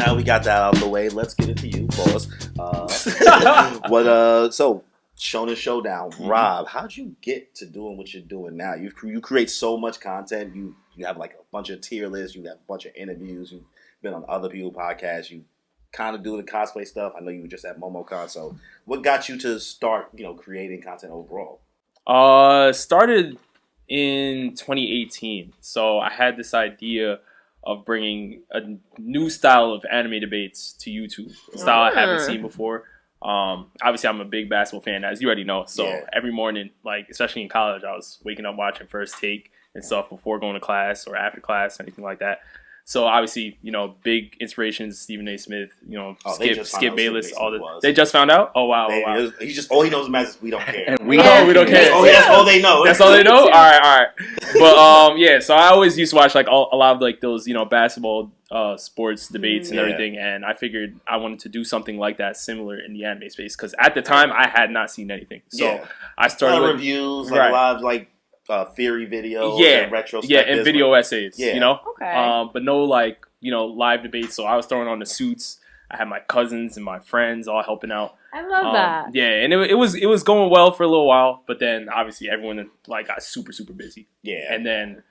now we got that out of the way, let's get it to you, boss. So Shonen Showdown, Rob, how'd you get to doing what you're doing now? You create so much content. You have like a bunch of tier lists. You have a bunch of interviews. You've been on other people's podcasts. You kind of do the cosplay stuff. I know you were just at MomoCon. So what got you to start, creating content overall? Started in 2018. So I had this idea of bringing a new style of anime debates to YouTube, a style I haven't seen before. Obviously, I'm a big basketball fan, as you already know. So every morning, like especially in college, I was waking up watching First Take and stuff before going to class or after class, anything like that. So obviously, big inspirations: Stephen A. Smith, Skip Bayless. They just found out. Oh wow! All he knows is we don't care. We don't care. That's all they know. That's all they know. All right. But so I always used to watch like a lot of like those basketball sports debates and everything, and I figured I wanted to do something like that, similar in the anime space, because at the time I had not seen anything. So I started reviews, like live, like. Theory videos, and retrospectives, and video essays, Okay. But no like live debates. So I was throwing on the suits. I had my cousins and my friends all helping out. I love that. Yeah, and it was going well for a little while, but then obviously everyone like got super busy. Yeah, and then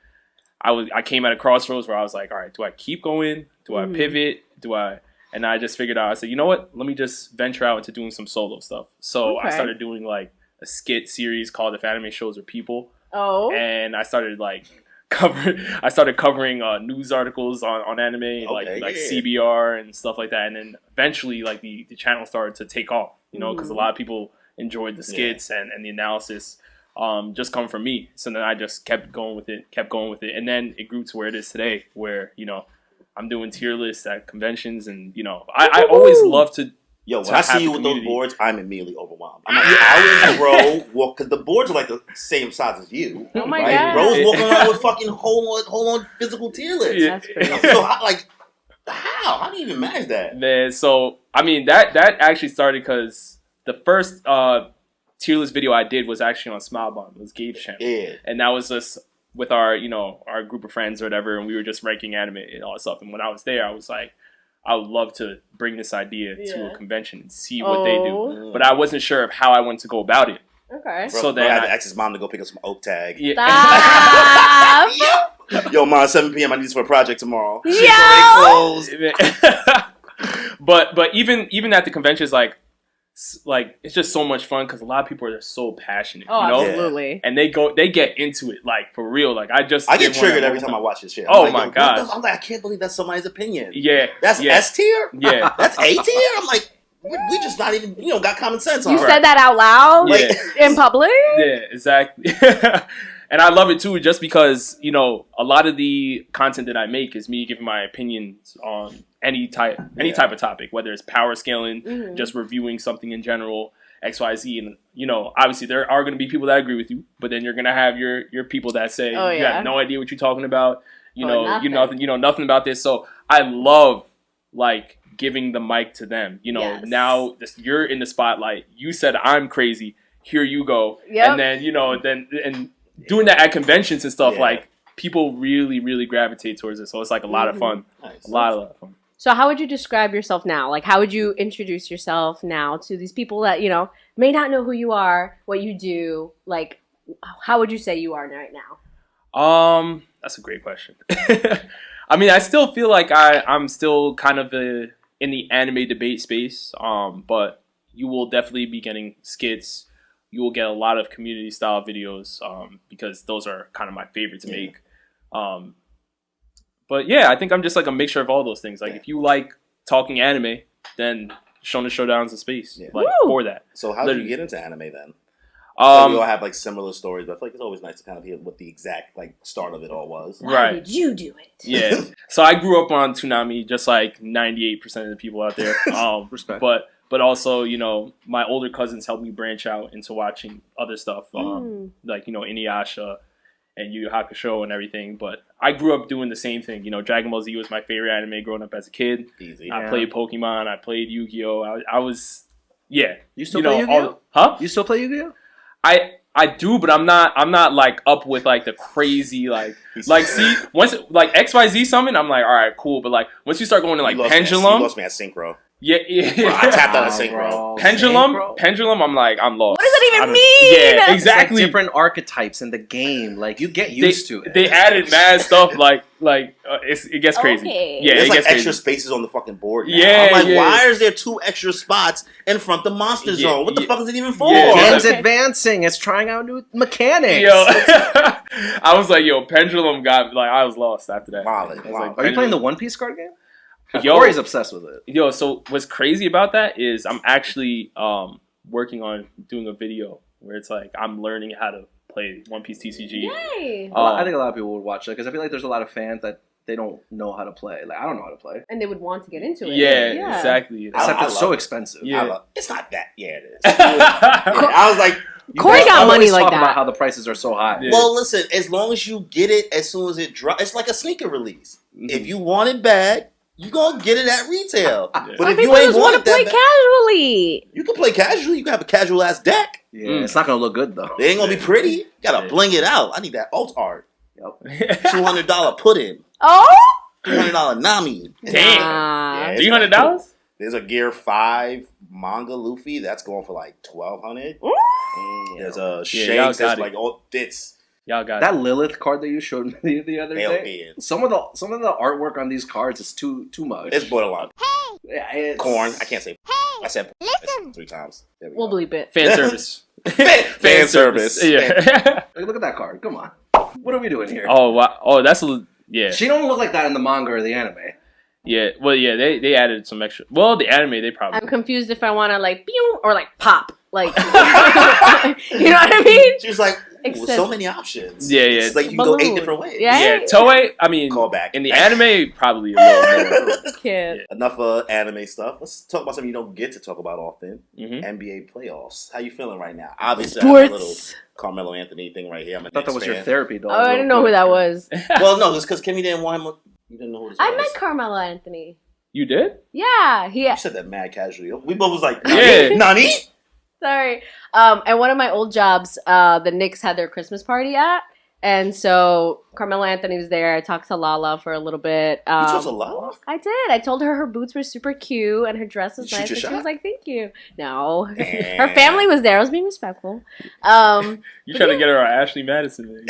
I came at a crossroads where I was like, all right, do I keep going? Do I pivot? And I just figured out. I said, you know what? Let me just venture out into doing some solo stuff. So I started doing like a skit series called "If Anime Shows Are People." Oh. And I started covering news articles on anime, like CBR and stuff like that. And then eventually, like the channel started to take off, because a lot of people enjoyed the skits and the analysis, just come from me. So then I just kept going with it, and then it grew to where it is today, where I'm doing tier lists at conventions, and I always love to. Yo, when I see you with those boards, I'm immediately overwhelmed. I'm like, I was bro, because the boards are like the same size as you. Oh my god, bro's walking around with fucking whole on physical tier lists. That's crazy. So how do you even manage that? Man, so I mean that actually started because the first tier list video I did was actually on Smilebomb. It was Gabe's channel, and that was just with our our group of friends or whatever, and we were just ranking anime and all that stuff. And when I was there, I was like, I would love to bring this idea to a convention and see what they do. But I wasn't sure of how I wanted to go about it. Okay. So then I had to ask his mom to go pick up some oak tag. Stop! Yo, mom, 7 p.m. I need this for a project tomorrow. Yo! She's already closed. but even at the conventions, like it's just so much fun because a lot of people are just so passionate. Absolutely. And they get into it like for real. Like I get triggered every time I watch this shit. I'm my god! I'm like, I can't believe that's somebody's opinion. Yeah, that's S tier. Yeah, that's A tier. I'm like, we just not even got common sense. You said that out loud, in public. Yeah, exactly. And I love it too, just because a lot of the content that I make is me giving my opinions on any type of topic, whether it's power scaling, just reviewing something in general, XYZ, and obviously there are going to be people that agree with you, but then you're going to have your people that say you have no idea what you're talking about, you know nothing about this. So I love like giving the mic to them. Now you're in the spotlight. You said I'm crazy. Here you go. And then doing that at conventions and stuff, like people really gravitate towards it. So it's like a lot of fun. Nice. A lot of fun. So how would you describe yourself now? Like, how would you introduce yourself now to these people that, may not know who you are, what you do? Like, how would you say you are right now? That's a great question. I mean, I still feel like I'm still kind of in the anime debate space, but you will definitely be getting skits. You will get a lot of community style videos because those are kind of my favorite to make. But yeah, I think I'm just like a mixture of all those things. Like if you like talking anime, then Shonen Showdown's a space for that. So how did you get into anime then? We all have like similar stories, but I feel like it's always nice to kind of hear what the exact like start of it all was. Why did you do it? Yeah. So I grew up on Toonami, just like 98% of the people out there. Respect. But also, my older cousins helped me branch out into watching other stuff, like, Inuyasha and Yu Yu Hakusho and everything. But I grew up doing the same thing. Dragon Ball Z was my favorite anime growing up as a kid. Easy. I played Pokemon. I played Yu-Gi-Oh! I was, You still play Yu-Gi-Oh? Huh? You still play Yu-Gi-Oh? I do, but I'm not like up with like the crazy see once like XYZ summon, I'm like, all right, cool. But like once you start going to like Pendulum, you lost me at Synchro. Yeah. Bro, I tapped out of Synchro. Pendulum. I'm lost. What does that even mean? Yeah, exactly. It's like different archetypes in the game. Like you get used to it. They added mad stuff. It gets crazy. Okay. Yeah, there's it like gets extra crazy. spaces on the fucking board now. Yeah, I'm like, why is there 2 extra spots in front of Monster Zone? What the fuck is it even for? Yeah. Game's advancing. It's trying out new mechanics. Yo, I was like, Pendulum got I was lost after that. Wow. Like, Are you playing the One Piece card game? Yo, Corey's obsessed with it. Yo, so what's crazy about that is I'm actually working on doing a video where it's like I'm learning how to play One Piece TCG. Yay! I think a lot of people would watch it because I feel like there's a lot of fans that they don't know how to play. Like I don't know how to play, and they would want to get into it. Yeah. Exactly. Except it's so expensive. Yeah, it's not that. Yeah, it is. I was like, Corey got money like talk that. About how the prices are so high. Yeah. Well, listen, as long as you get it as soon as it drops, it's like a sneaker release. Mm-hmm. If you want it bad, you gonna get it at retail. Yeah. But some if people you ain't just want to play casually. You can play casually. You can have a casual ass deck. Yeah, it's not gonna look good though. They ain't gonna be pretty. You gotta bling it out. I need that alt art. Yep. $200 pudding. Oh. $300 Nami. Damn. $300. There's a Gear 5 manga Luffy that's going for like $1,200. There's a Shanks that's like it's. Y'all got that Lilith card that you showed me the other day. Some of the artwork on these cards is too much. It's borderline. Hey, yeah, corn. I can't say. Hey, I said listen. 3 times. We'll bleep it. Fan service. Fan service. Yeah. Look at that card. Come on. What are we doing here? Oh wow. Oh, that's She don't look like that in the manga or the anime. Yeah. Well, yeah. They added some extra. Well, the anime they probably. I'm confused if I want to like pew or like pop. Like, you know what I mean? She was like, so many options. Yeah. It's like you can go 8 different ways. Yeah. Toei, I mean, call back. In the anime, probably a little more. Yeah. Enough anime stuff. Let's talk about something you don't get to talk about often. NBA playoffs. How you feeling right now? Obviously, I have a little Carmelo Anthony thing right here. I thought that was your therapy dog. Oh, I didn't know who that was. Well, no, it's because Kimmy didn't want him. You didn't know who this was. I met Carmelo Anthony. You did? Yeah. You said that mad casually. We both was like, Nani? Nani? Sorry. At one of my old jobs, the Knicks had their Christmas party at. And so Carmelo Anthony was there. I talked to Lala for a little bit. You talked to Lala? I did. I told her boots were super cute and her dress was nice. And she was like, thank you. No. Her family was there. I was being respectful. You trying to get her on Ashley Madison.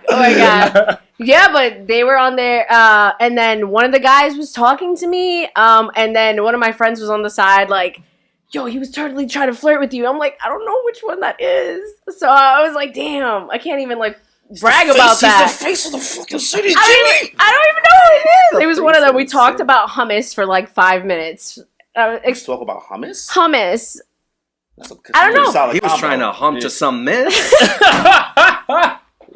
Oh my God. Yeah, but they were on there, and then one of the guys was talking to me, and then one of my friends was on the side like, yo, he was totally trying to flirt with you. I'm like, I don't know which one that is. So I was like, damn, I can't even like brag about that. He's the face of the fucking city, I don't even know who it is. It was one of them. We talked about hummus for like 5 minutes. Let's talk about hummus? Hummus. I don't know. He was trying to hump to some miss.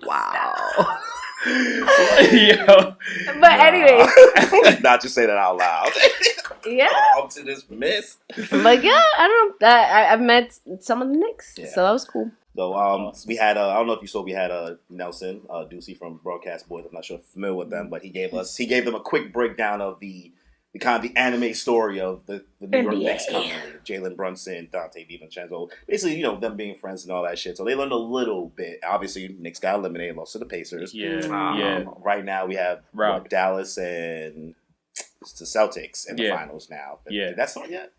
Wow. Yo. But anyway. Not just say that out loud. Yeah. Up to this miss. But yeah, I don't know. I've met some of the Knicks, so that was cool. So we had I don't know if you saw, we had Nelson Ducey from Broadcast Boys. I'm not sure if you're familiar with them, but he gave them a quick breakdown of the kind of the anime story of the New York Knicks company, Jalen Brunson, Dante DiVincenzo, basically, them being friends and all that shit. So they learned a little bit. Obviously, Knicks got eliminated, lost to the Pacers. Yeah. Right now we have Dallas and the Celtics in the finals now. Did that start yet?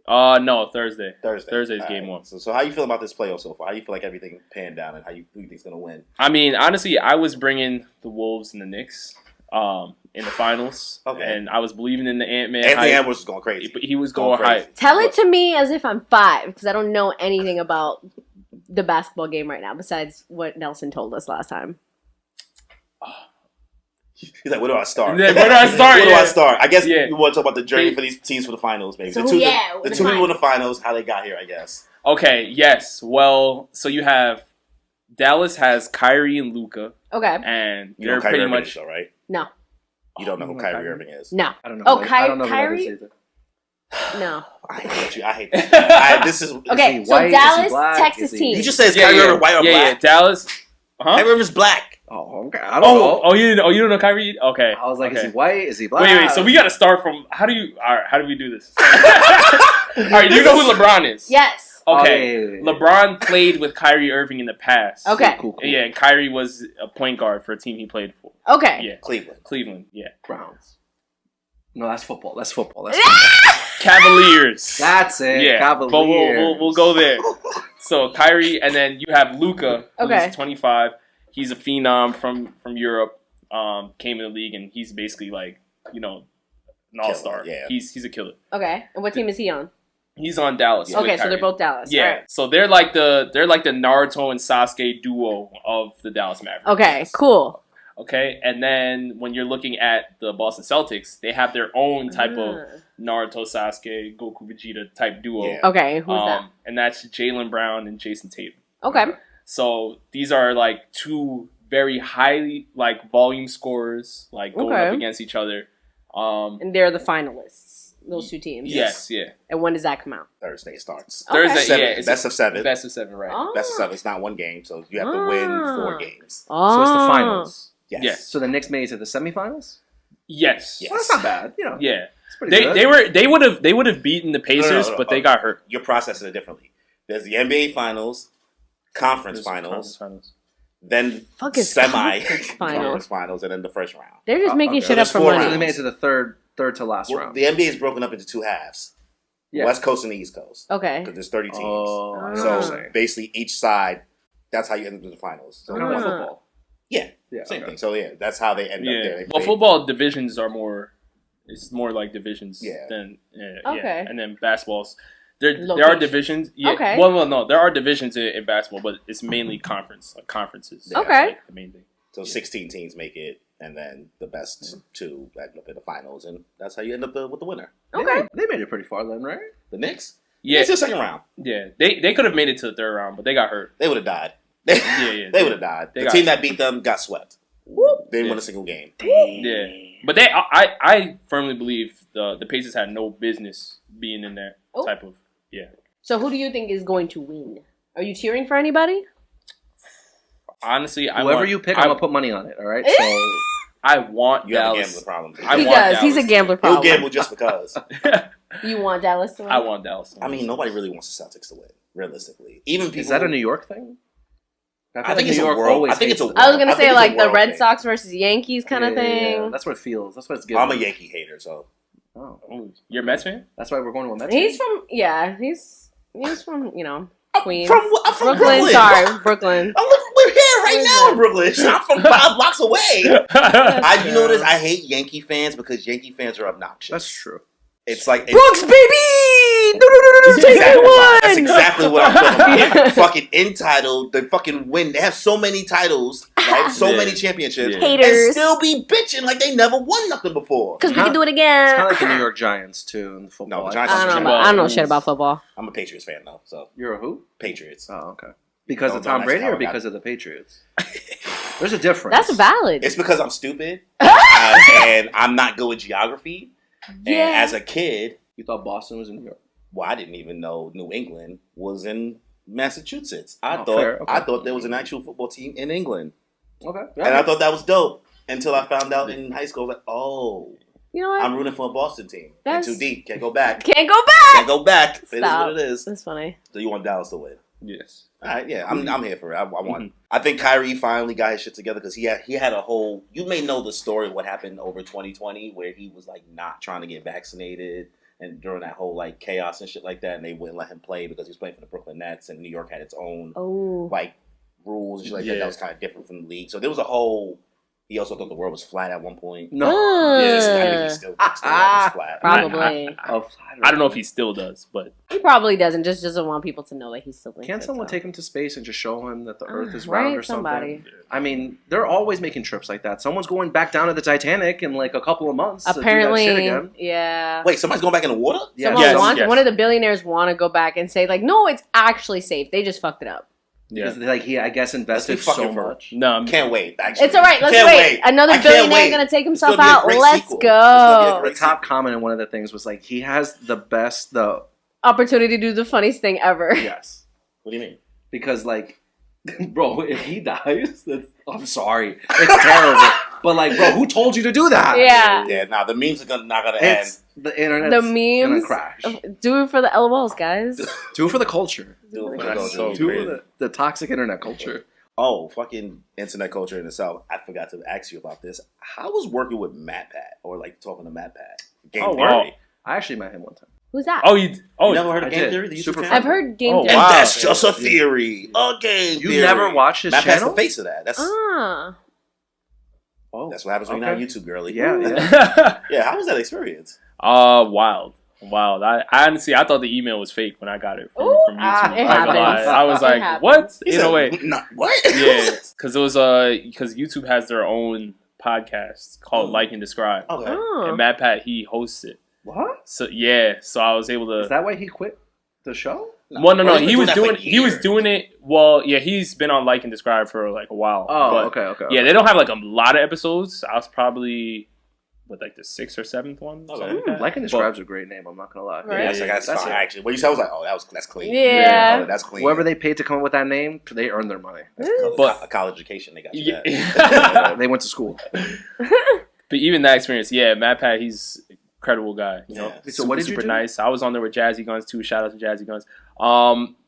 No, Thursday. Thursday's game 1. So how you feel about this playoff so far? How you feel like everything panned down, and who you think's gonna win? I mean, honestly, I was bringing the Wolves and the Knicks in the finals, and I was believing in the Ant-Man. Anthony Edwards was going crazy. He was going high. Tell it to me as if I'm 5, because I don't know anything about the basketball game right now besides what Nelson told us last time. He's like, where do I start? Where do I start? I guess you want to talk about the journey for these teams for the finals, maybe. So, the two people in the finals, how they got here, I guess. Okay, yes. Well, so you have Dallas has Kyrie and Luka. Okay. And you know pretty Kyrie much Irving, right? No. You don't know who Kyrie Irving is? No. I don't know. Oh, Kyrie? No. I hate that. This is okay. So white? Dallas, Texas team. You just said Kyrie Irving white or black? Yeah, Dallas. Huh? Kyrie Irving's black. Oh, okay. I don't know. Oh, you don't know Kyrie? Okay. I was like, is he white? Is he black? Wait. So we got to start from how do we do this? All right, you know who LeBron is? Yes. Okay, LeBron played with Kyrie Irving in the past. Okay. Cool. Yeah, and Kyrie was a point guard for a team he played for. Okay. Yeah, Cleveland. Yeah. Browns. No, that's football. Cavaliers. That's it. Yeah, Cavaliers. but we'll go there. So Kyrie, and then you have Luka, who's 25. He's a phenom from Europe. Came in the league, and he's basically like, an all-star. Yeah. He's a killer. Okay. And what team is he on? He's on Dallas. Okay, so they're both Dallas. Yeah. Right. So they're like the Naruto and Sasuke duo of the Dallas Mavericks. Okay, cool. Okay, and then when you're looking at the Boston Celtics, they have their own type of Naruto, Sasuke, Goku, Vegeta type duo. Yeah. Okay, who's that? And that's Jaylen Brown and Jason Tatum. Okay. So these are like two very highly volume scorers, going up against each other. And they're the finalists. Those two teams. Yes, yeah. And when does that come out? Thursday starts. Thursday, it's best of 7. Best of 7, right? Oh. Best of 7. It's not one game, so you have to win 4 games. Oh. So it's the finals. Yes. So the Knicks made it to the semifinals. Yes. Well, that's not bad. Yeah. It's pretty good. They would have beaten the Pacers, but they got hurt. You're processing it differently. There's the NBA finals, conference finals. Then conference finals, and then the first round. They're just making shit So up for there's 4 money. So they made it to the third to last round. The NBA is broken up into 2 halves. Yeah. West Coast and the East Coast. Okay. Because there's 30 teams. So basically each side, that's how you end up in the finals. So kind of like football. Yeah. Same thing. So that's how they end up there. Well, football divisions are more. It's more like divisions than Okay. And then basketballs. There are divisions. Yeah. Okay. Well, no, there are divisions in basketball, but it's mainly conferences. Okay. The main thing. So 16 teams make it, and then the best 2 end up in the finals, and that's how you end up with the winner. Okay. They made it pretty far then, right? The Knicks? Yeah. It's the second round. Yeah. They could have made it to the third round, but they got hurt. They would have died. They would have died. The team that beat them got swept. They didn't win a single game. Yeah. But I firmly believe the Pacers had no business being in that type of So who do you think is going to win? Are you cheering for anybody? Honestly, whoever you pick, I'm gonna put money on it. All right. So I want you Dallas. have a gambling problem. He does. He's a gambler problem. He'll gamble just because. You want Dallas to win? I want Dallas to win. I mean, nobody really wants the Celtics to win, realistically. Even people. Is that a New York thing? I think it's a world. I think it's a. I was gonna say like the Red Sox versus Yankees kind of thing. Yeah. That's what it feels. That's what it's giving. I'm a Yankee hater, so. Oh, you're a Mets fan? That's why we're going to a Mets. He's from He's from Queens. I'm from Brooklyn. Sorry, Brooklyn. We're here right now in Brooklyn. I'm from 5 blocks away. You know this? I hate Yankee fans because Yankee fans are obnoxious. That's true. It's like Brooks, baby! That's exactly what I'm talking about. Fucking entitled, they fucking win. They have so many titles, right? So many championships, Haters, and still be bitching like they never won nothing before. Because we can do it again. It's kind of like the New York Giants too in the football. No, Giants. I don't know shit about football. I'm a Patriots fan though. So you're a who? Patriots. Oh, okay. Because of Tom Brady or because of the Patriots? There's a difference. That's valid. It's because I'm stupid and I'm not good with geography. Yeah. And as a kid, you thought Boston was in New York. Well, I didn't even know New England was in Massachusetts. I thought there was an actual football team in England. Okay. Yeah. And I thought that was dope until I found out in high school. Like, oh, you know what? I'm rooting for a Boston team. That's too deep. Can't go back. Can't go back. Can't go back. Stop. It is what it is. That's funny. So you want Dallas to win? Yes. All right. Yeah, I'm here for it. I want. I think Kyrie finally got his shit together because he had a whole. You may know the story of what happened over 2020 where he was like not trying to get vaccinated. And during that whole like chaos and shit like that, and they wouldn't let him play because he was playing for the Brooklyn Nets, and New York had its own like rules and shit like that. That was kind of different from the league. So there was a whole. He also thought the world was flat at one point. No, I think he still thinks the world is flat. Probably. I don't know if he still does, but he probably doesn't. Just doesn't want people to know that he's still. Can't someone take him to space and just show him that the Earth is round or somebody. something? I mean, they're always making trips like that. Someone's going back down to the Titanic in like a couple of months. Apparently, to do that shit again. Yeah. Wait, somebody's going back in the water? Yeah. One of the billionaires want to go back and say like, no, it's actually safe. They just fucked it up. Yeah, like he, I guess, invested so much. No, can't wait. Actually, it's all right. Let's wait. Another billionaire gonna take himself out. Let's go. The top comment in one of the things was like, he has the opportunity to do the funniest thing ever. Yes. What do you mean? Because like, bro, if he dies, I'm sorry, it's terrible. But like, bro, who told you to do that? Yeah. Yeah. Nah, the memes are not gonna end. the internet, the memes, crash. Do it for the LOLs, guys. Do it for the culture. Do it for the culture. So Do it for the toxic internet culture. Oh, fucking internet culture in itself. I forgot to ask you about this. How was working with MatPat or like talking to MatPat? Game Theory. I actually met him one time. Who's that? You never heard of Game Theory? Super I've heard Game Theory. And that's just a theory. A game theory. You never watched his channel? MatPat's the face of that. That's that's what happens when you're not YouTube, girly. Yeah. Yeah, how was that experience? Wild. I honestly, I thought the email was fake when I got it from YouTube. It happens. I was like, what? In a way. What? Yeah, because it was because YouTube has their own podcast called Like and Describe. Okay. And MatPat, he hosts it. What? So I was able to. Is that why he quit the show? No. He was doing it. Well, yeah, he's been on Like and Describe for like a while. Oh, okay. Yeah, they don't have like a lot of episodes. I was probably with like the 6th or 7th one. Okay. Like and Describe's a great name. I'm not gonna lie. Right. Yeah, that's fine. Actually, what you said, I was like, that's clean. Yeah. That's clean. Whoever they paid to come up with that name, they earned their money. But a college education, they got you that. They went to school. But even that experience, yeah, MatPat, he's incredible guy. You know, So what did you do? nice. I was on there with Jazzy Guns too. Shout out to Jazzy Guns.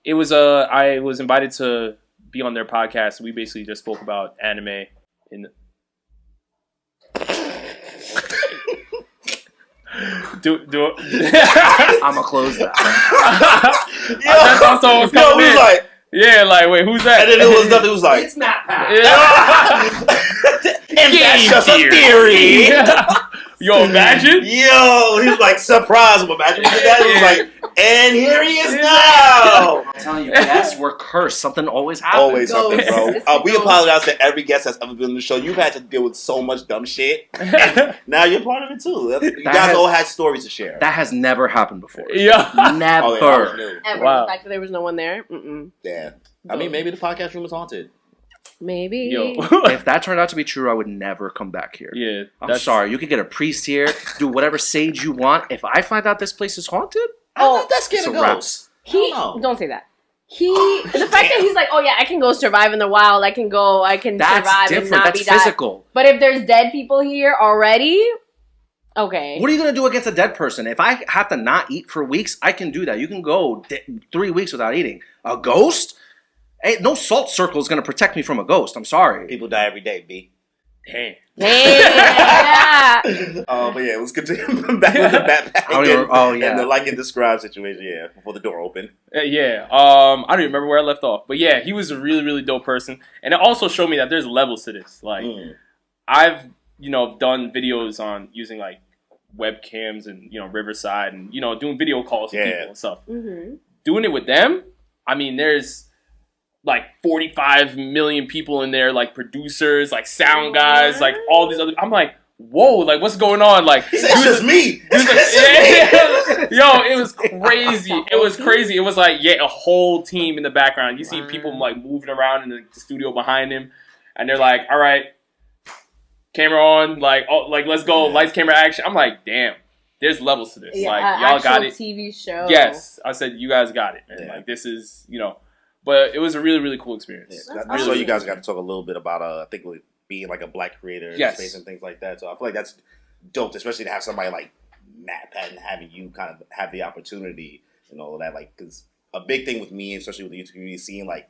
It was I was invited to be on their podcast. We basically just spoke about anime. Do I'm gonna close that. I thought someone was coming in. Like, yeah, like wait, who's that? And then it was nothing. It was like, It's MatPat. and that's just a theory. Yo, imagine. Yo, he was like, surprise him. Imagine he did that. He was like, and here he is now. I'm telling you, guests were cursed. Something always happens. Always something, bro. We apologize to every guest that's ever been on the show. You've had to deal with so much dumb shit. And now you're part of it too. You guys all had stories to share. That has never happened before. Yeah. Never. Oh, yeah, Ever. Wow. The fact that there was no one there. Mm-mm. Yeah. I mean, maybe the podcast room is haunted. Maybe. Yo. If that turned out to be true, I would never come back here. Yeah. I'm sorry. You could get a priest here, do whatever sage you want. If I find out this place is haunted, That's scared of ghosts. Don't say that. The fact that he's like, oh yeah, I can go survive in the wild. I can survive different. and not That's be died. physical. But if there's dead people here already, okay. What are you gonna do against a dead person? If I have to not eat for weeks, I can do that. You can go 3 weeks without eating. A ghost? Hey, no salt circle is gonna protect me from a ghost. I'm sorry. People die every day, B. Damn. Yeah. But yeah, let's continue back with the backpack and the Like and Describe situation. Yeah, before the door opened. Yeah. I don't even remember where I left off, but yeah, he was a really, really dope person, and it also showed me that there's levels to this. Like, I've done videos on using like webcams and Riverside and doing video calls to people and stuff. Mm-hmm. Doing it with them, I mean, there's like 45 million people in there, like producers, like sound guys, like all these other. I'm like, whoa, like what's going on? Like, it's just me. Yo, it was crazy. It was like a whole team in the background. You see people like moving around in the studio behind him, and they're like, all right, camera on, like let's go, lights, camera, action. I'm like, damn. There's levels to this. Yeah, like y'all got it. TV show. Yes, I said you guys got it, man. Like this is But it was a really, really cool experience. Yeah, I saw you guys got to talk a little bit about, I think, being like a black creator in space and things like that. So I feel like that's dope, especially to have somebody like MatPat and having you kind of have the opportunity and all of that. Like, because a big thing with me, especially with the YouTube community, seeing like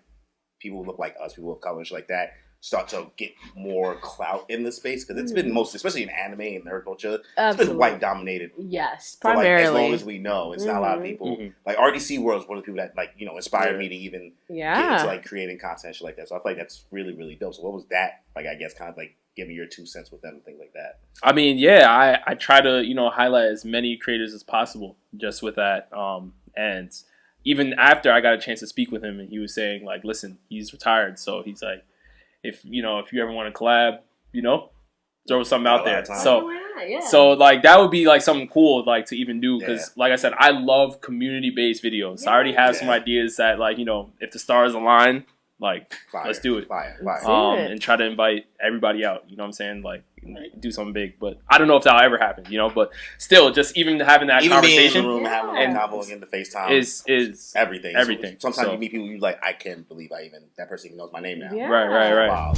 people who look like us, people of color and shit like that, start to get more clout in the space, because it's been mostly, especially in anime and nerd culture, it's been white dominated. Yes, For, primarily. like, as long as we know, it's not a lot of people. Like RDC World is one of the people that like inspired me to even get into like creating content and shit like that. So I feel like that's really, really dope. So what was that like? I guess kind of like giving your 2 cents with them and things like that. I mean, yeah, I try to highlight as many creators as possible just with that. And even after I got a chance to speak with him, and he was saying like, listen, he's retired, so he's like, if you ever want to collab, throw something out there. So like that would be like something cool like to even do, because like I said, I love community-based videos. I already have some ideas that like if the stars align, like let's do it. And try to invite everybody out. You know what I'm saying? Like do something big, but I don't know if that'll ever happen. But still, just even having that conversation, being in the room, having a convo again, the FaceTime is everything. Everything. So sometimes you meet people, you like, I can't believe that person even knows my name now. Yeah. Right. Wow.